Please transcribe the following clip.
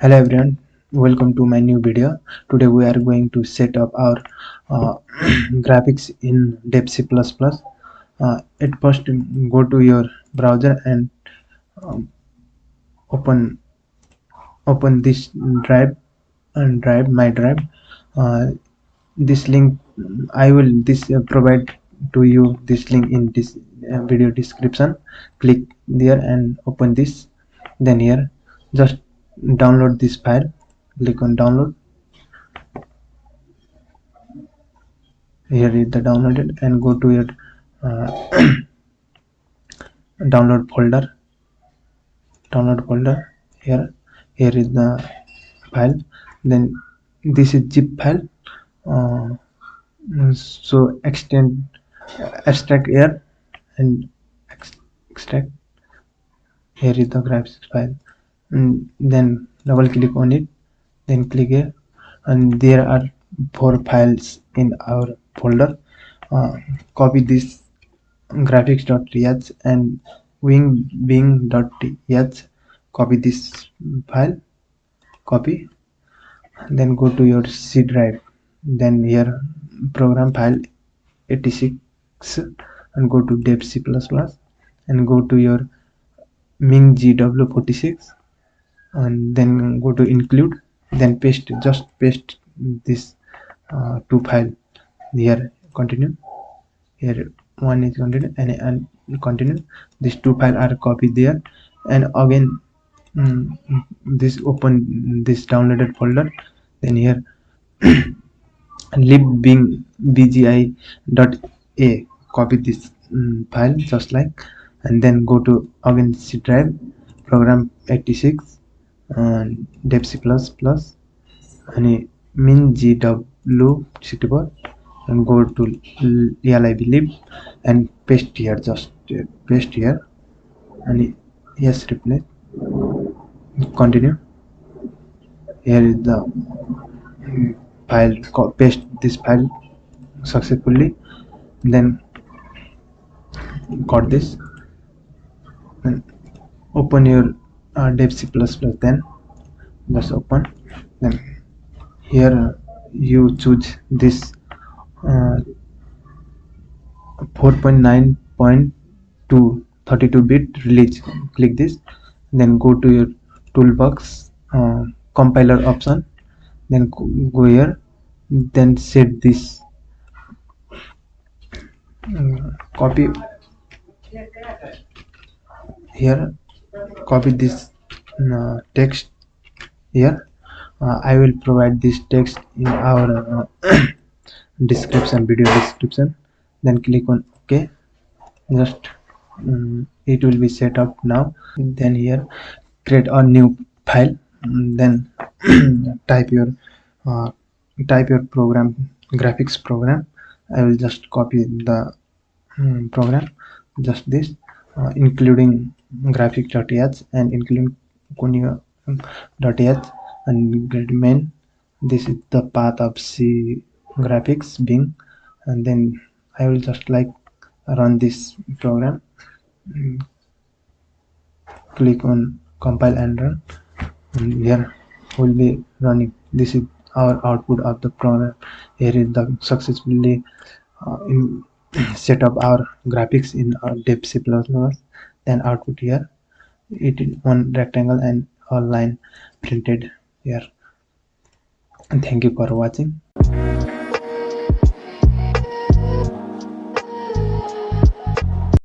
Hello everyone, welcome to my new video. Today we are going to set up our graphics in C++. At first, go to your browser and um, open this my drive. Uh, this link I will provide to you this link in this video description. Click there and open this. Then here, just download this file. Click on download. Here is the downloaded, and go to your download folder. Here is the file. Then this is zip file. So extract here and extract. Here is the graphics file. Then double click on it, then click here, and there are 4 files in our folder. Copy this graphics.h and bing.h. Copy this file, copy, then go to your C drive. Then here program file 86 and go to dev C++ and go to your mingw46 and then go to include, then paste this 2 file here. Continue. Here one is continue and continue. These 2 files are copied there, and again this open this downloaded folder. Then here lbgi.a, copy this file just like, and then go to again C drive, program 86 and dev C++ and mingw64 and go to lib and paste here, just paste here and yes, replace. Continue. Here is the file, paste this file successfully. Then got this and open your dev C++. Then just open. Then here you choose this 4.9.2 32-bit release. Click this, then go to your toolbox, compiler option, then go here, then set this, copy here, copy this text here. I will provide this text in our video description. Then click on OK. Just it will be set up now. Then here create a new file. Then type your program, graphics program. I will just copy the program, just this, including graphics.h and including kunio.h and grid main. This is the path of C graphics Bing, and then I will just like run this program. Click on compile and run, and here will be running. This is our output of the program. Here is the successfully set up our graphics in our dev C++. Then output here, it is one rectangle and a line printed here. And thank you for watching.